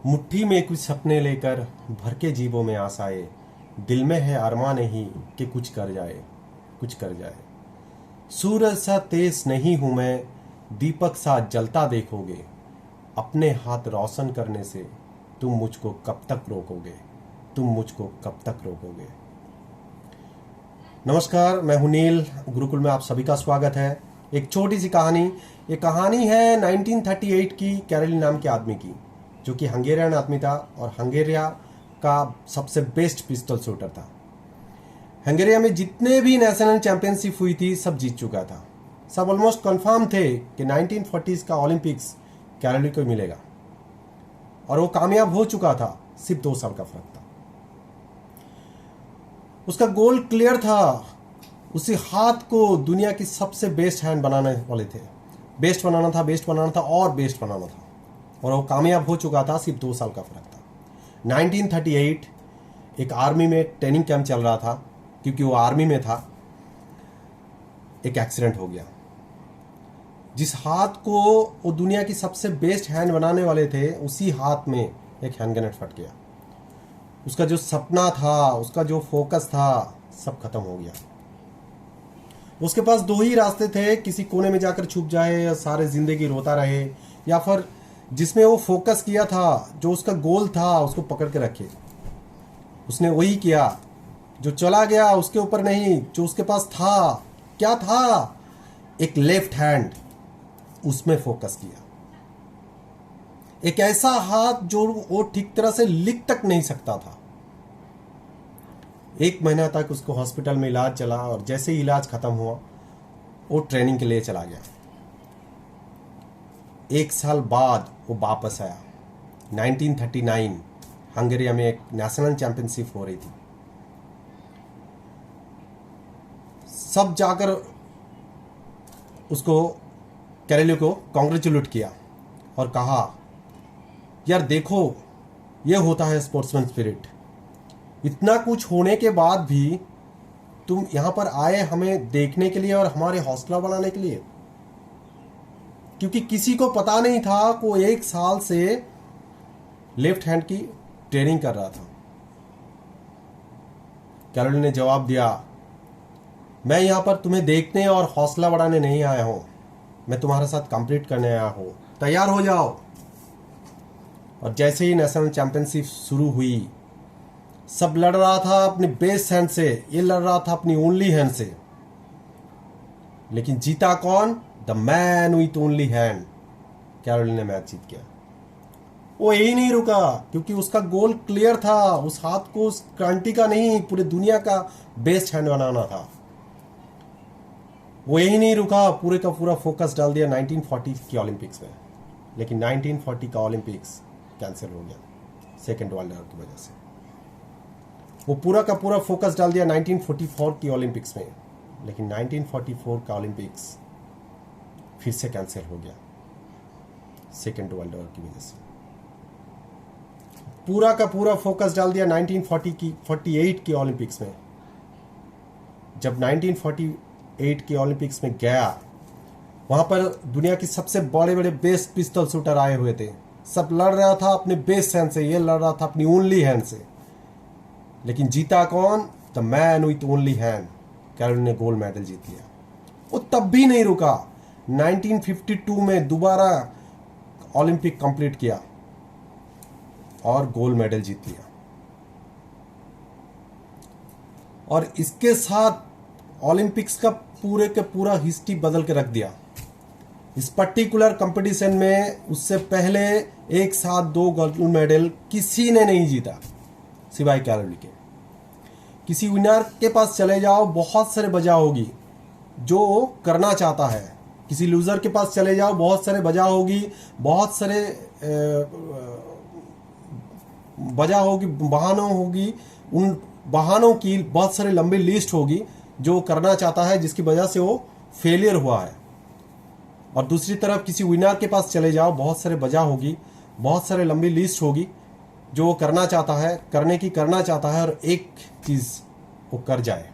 मुट्ठी में कुछ सपने लेकर भर के जीवों में आशाएं, दिल में है अरमां नहीं कि कुछ कर जाए, कुछ कर जाए। सूरज सा तेज नहीं हूं मैं, दीपक सा जलता देखोगे, अपने हाथ रोशन करने से तुम मुझको कब तक रोकोगे, तुम मुझको कब तक रोकोगे। नमस्कार, मैं हूं नील। गुरुकुल में आप सभी का स्वागत है। एक छोटी सी कहानी, ये कहानी है 1938 की कैरोलिन नाम के आदमी की, जो कि हंगेरियन आदमी था और हंगेरिया का सबसे बेस्ट पिस्टल शूटर था। हंगेरिया में जितने भी नेशनल चैंपियनशिप हुई थी सब जीत चुका था। सब ऑलमोस्ट कंफर्म थे कि 1940s का ओलंपिक्स कैरोलिन को मिलेगा और वो कामयाब हो चुका था। सिर्फ 2 साल का फर्क था। उसका गोल क्लियर था। उसी हाथ को दुनिया की सबसे बेस्ट हैंड बनाने वाले थे। बेस्ट बनाना था, बेस्ट बनाना था और बेस्ट बनाना था, और वो कामयाब हो चुका था। सिर्फ 2 साल का फर्क था। 1938 एक आर्मी में ट्रेनिंग कैंप चल रहा था। क्योंकि वो आर्मी में था, एक एक्सीडेंट हो गया। जिस हाथ को वो दुनिया की सबसे बेस्ट हैंड बनाने वाले थे, उसी हाथ में एक हैंड ग्रेनेड फट गया। उसका जो सपना था, उसका जो फोकस था, सब खत्म हो गया। उसके पास 2 ही रास्ते थे, किसी कोने में जाकर छुप जाए या सारे जिंदगी रोता रहे, या फिर जिसमें वो फोकस किया था, जो उसका गोल था, उसको पकड़ के रखे। उसने वही किया। जो चला गया उसके ऊपर नहीं, जो उसके पास था। क्या था? एक लेफ्ट हैंड, उसमें फोकस किया। एक ऐसा हाथ जो वो ठीक तरह से लिख तक नहीं सकता था। 1 महीना तक उसको हॉस्पिटल में इलाज चला, और जैसे ही इलाज खत्म हुआ वो ट्रेनिंग के लिए चला गया। 1 साल बाद वो वापस आया। 1939 हंगेरिया में एक नेशनल चैंपियनशिप हो रही थी। सब जाकर उसको, कैरोलिन को कांग्रेचुलेट किया और कहा, यार देखो, ये होता है स्पोर्ट्समैन स्पिरिट। इतना कुछ होने के बाद भी तुम यहां पर आए हमें देखने के लिए और हमारे हौसला बढ़ाने के लिए। क्योंकि किसी को पता नहीं था कि वो 1 साल से लेफ्ट हैंड की ट्रेनिंग कर रहा था। कैरोलिन ने जवाब दिया, मैं यहां पर तुम्हें देखने और हौसला बढ़ाने नहीं आया हूं, मैं तुम्हारे साथ कंप्लीट करने आया हूं। तैयार हो जाओ। और जैसे ही नेशनल चैंपियनशिप शुरू हुई, सब लड़ रहा था अपनी बेस्ट हैंड से, ये लड़ रहा था अपनी ओनली हैंड से। लेकिन जीता कौन? The man with only hand. Caroline ने मैच जीत गया। वो यही नहीं रुका, क्योंकि उसका गोल क्लियर था। उस हाथ को उस क्रांति का नहीं, पूरे दुनिया का बेस्ट हैंड बनाना था। वो यही नहीं रुका, पूरे का पूरा फोकस डाल दिया 1940 की ओलंपिक्स में। लेकिन 1940 का ओलंपिक्स कैंसिल हो गया सेकेंड वर्ल्ड वॉर की वजह से। वो पूरा का पूरा फोकस डाल दिया 1944 की ओलंपिक्स में। लेकिन 1944 का ओलंपिक्स फिर से कैंसिल हो गया सेकेंड वर्ल्ड वॉर की वजह से। पूरा का पूरा फोकस डाल दिया 1948 की ओलंपिक्स में। जब 1948 की ओलंपिक्स में गया, वहां पर दुनिया की सबसे बड़े बड़े बेस्ट पिस्टल शूटर आए हुए थे। सब लड़ रहा था अपने बेस्ट हैंड से, ये लड़ रहा था अपनी ओनली हैंड से। लेकिन जीता कौन? The man with only hand. Caroline ने गोल्ड मेडल जीत लिया। वो तब भी नहीं रुका। 1952 में दोबारा ओलंपिक कंप्लीट किया और गोल्ड मेडल जीत लिया। और इसके साथ ओलंपिक्स का पूरे के पूरा हिस्ट्री बदल के रख दिया। इस पर्टिकुलर कंपटीशन में उससे पहले एक साथ 2 गोल्ड मेडल किसी ने नहीं जीता सिवाय कैरोलिन के। किसी विनर के पास चले जाओ, बहुत सारे वजह होगी जो करना चाहता है। किसी लूजर के पास चले जाओ, बहुत सारे वजह होगी, बहुत सारे वजह होगी, बहानों होगी। उन बहानों की बहुत सारी लंबी लिस्ट होगी जो करना चाहता है, जिसकी वजह से वो फेलियर हुआ है। और दूसरी तरफ किसी विनर के पास चले जाओ, बहुत सारे वजह होगी, बहुत सारे लंबी लिस्ट होगी जो वो करना चाहता है, करना चाहता है, और एक चीज वो कर जाए।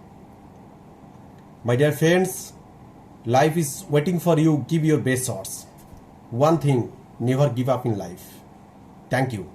My dear friends, life is waiting for you. Give your best shots. One thing, never give up in life. Thank you.